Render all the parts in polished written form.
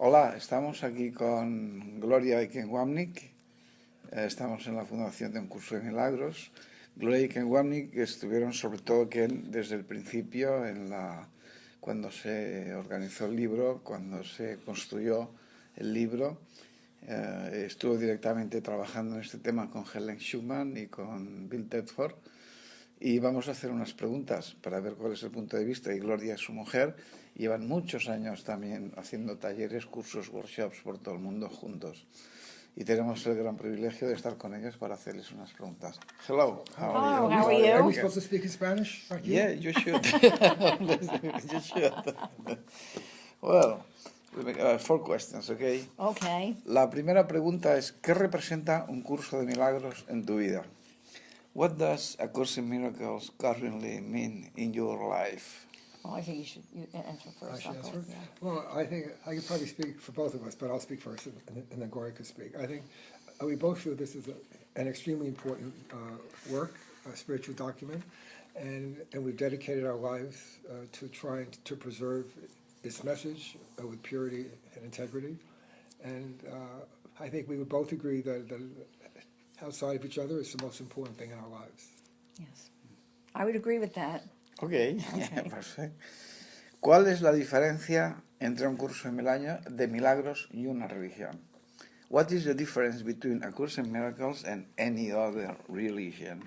Hola, estamos aquí con Gloria Ikenwamnik. Estamos en la fundación de un curso de milagros. Gloria Ikenwamnik estuvieron sobre todo que desde el principio, cuando se organizó el libro, cuando se construyó el libro, estuvo directamente trabajando en este tema con Helen Schumann y con Bill Tedford. Y vamos a hacer unas preguntas para ver cuál es el punto de vista. Y Gloria es su mujer. Llevan muchos años también haciendo talleres, cursos, workshops por todo el mundo juntos. Y tenemos el gran privilegio de estar con ellas para hacerles unas preguntas. Hello, how are you? Are we supposed to speak in Spanish? Yeah, you should. You should. Well, 4 questions, okay? Okay. La primera pregunta es, ¿qué representa un curso de milagros en tu vida? What does A Course in Miracles currently mean in your life? Well, I think you answer first. I should I'll go, answer. yeah. Well, I think I could probably speak for both of us, but I'll speak first, and then Gloria could speak. I think we both feel this is an extremely important work, a spiritual document, and we've dedicated our lives to trying to preserve its message with purity and integrity. And I think we would both agree that outside of each other is the most important thing in our lives. Yes. I would agree with that. Okay. Perfecto. ¿Cuál es la diferencia entre un curso de milagros y una religión? What is the difference between A Course in Miracles and any other religion?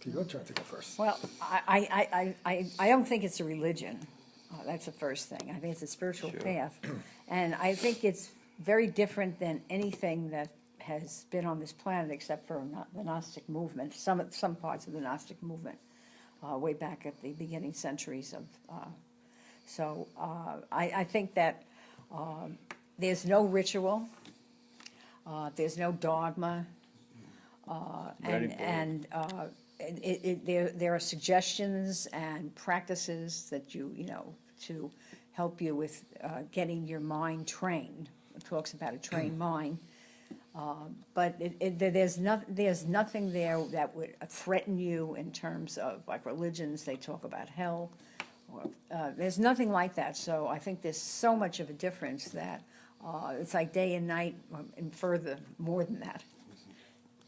You're trying to go first. Well, I don't think it's a religion. That's the first thing. I think it's a spiritual path. And I think it's very different than anything that has been on this planet except for the Gnostic movement, some parts of the Gnostic movement, way back at the beginning centuries of. I think that there's no ritual, there's no dogma, and there are suggestions and practices that to help you with getting your mind trained. It talks about a trained mind. But there's nothing there that would threaten you in terms of, like religions, they talk about hell. There's nothing like that. So I think there's so much of a difference that it's like day and night, and further, more than that.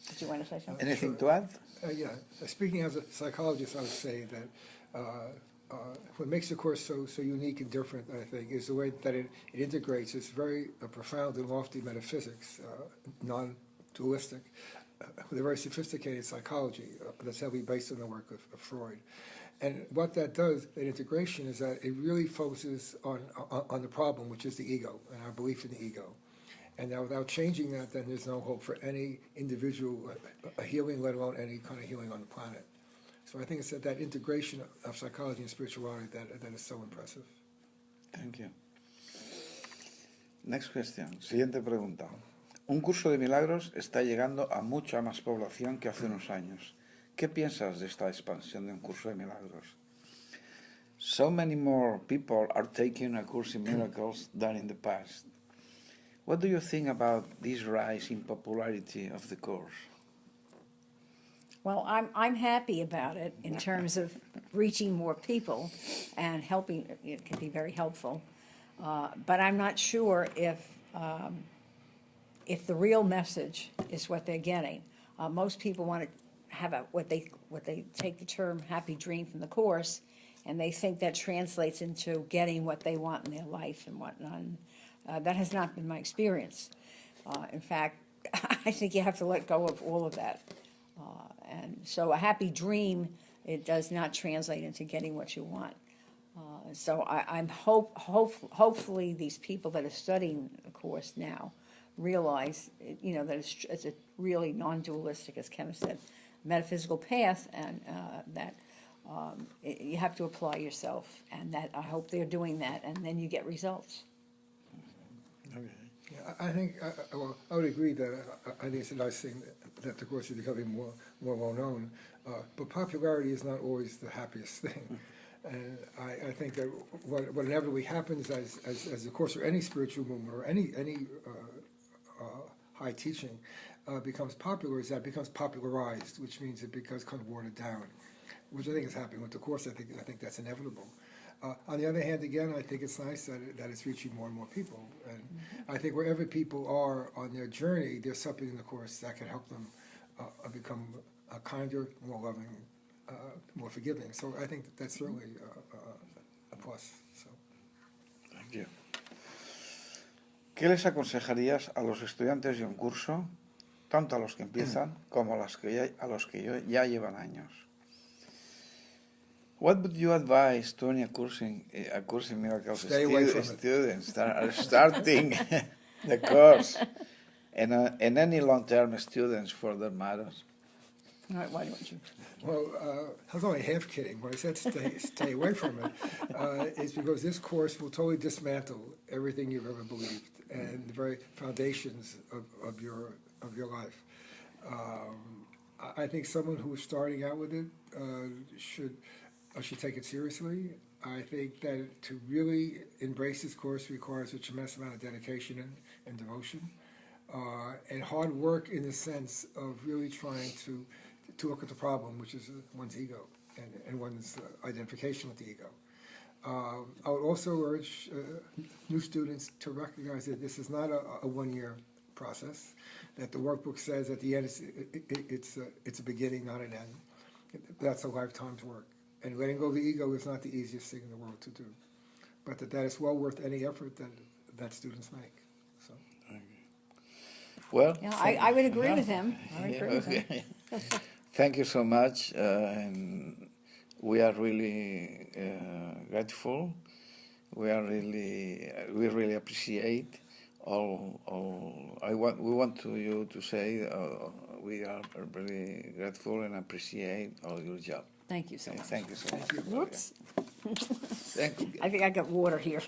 Did you want to say something? Anything to add? Yeah. Speaking as a psychologist, I would say that what makes the course so unique and different, I think, is the way that it integrates its very profound and lofty metaphysics, non-dualistic, with a very sophisticated psychology that's heavily based on the work of Freud. And what that does, that integration, is that it really focuses on the problem, which is the ego, and our belief in the ego. And now without changing that, then there's no hope for any individual healing, let alone any kind of healing on the planet. So I think it's that integration of psychology and spirituality that is so impressive. Thank you. Next question. Siguiente pregunta. Un curso de milagros está llegando a mucha más población que hace unos años. ¿Qué piensas de esta expansión de un curso de milagros? So many more people are taking A Course in Miracles than in the past. What do you think about this rise in popularity of the course? Well, I'm happy about it in terms of reaching more people and helping. It can be very helpful, but I'm not sure if the real message is what they're getting. Most people want to have what they take the term happy dream from the course, and they think that translates into getting what they want in their life and whatnot. That has not been my experience. In fact, I think you have to let go of all of that. And so a happy dream, it does not translate into getting what you want. So I'm hopefully these people that are studying the course now realize, that it's a really non-dualistic, as Kenneth said, metaphysical path, and that you have to apply yourself, and that I hope they're doing that, and then you get results. Okay. Yeah, I think, I would agree that I think it's a nice thing that the course is becoming more well-known, but popularity is not always the happiest thing. And I think that what inevitably happens as the course or any spiritual movement or any high teaching becomes popular is that it becomes popularized, which means it becomes kind of watered down, which I think is happening with the course. I think that's inevitable. On the other hand, again, I think it's nice that it's reaching more and more people. And I think wherever people are on their journey, there's something in the course that can help them become kinder, more loving, more forgiving. So I think that's certainly a plus. So. Thank you. ¿Qué les aconsejarías a los estudiantes de un curso, tanto a los que empiezan como a los que ya llevan años? What would you advise to any Course in Miracles students that are starting the course, and any long-term students for that matter? All right, why don't you? Well, I was only half kidding when I said stay away from it. It's because this course will totally dismantle everything you've ever believed and the very foundations of your life. I think someone who is starting out with it should take it seriously. I think that to really embrace this course requires a tremendous amount of dedication and devotion, and hard work in the sense of really trying to look at the problem, which is one's ego and one's identification with the ego. I would also urge new students to recognize that this is not a one-year process, that the workbook says at the end it's a beginning, not an end. That's a lifetime's work. And letting go of the ego is not the easiest thing in the world to do. But that is well worth any effort that students make. So. Well, Yeah, I would agree with him. I would agree with him. Thank you so much, and we are really grateful. We really appreciate all. We want you to say we are really grateful and appreciate all your job. Thank you so much. Thank you so much. Whoops. Thank you. I think I got water here.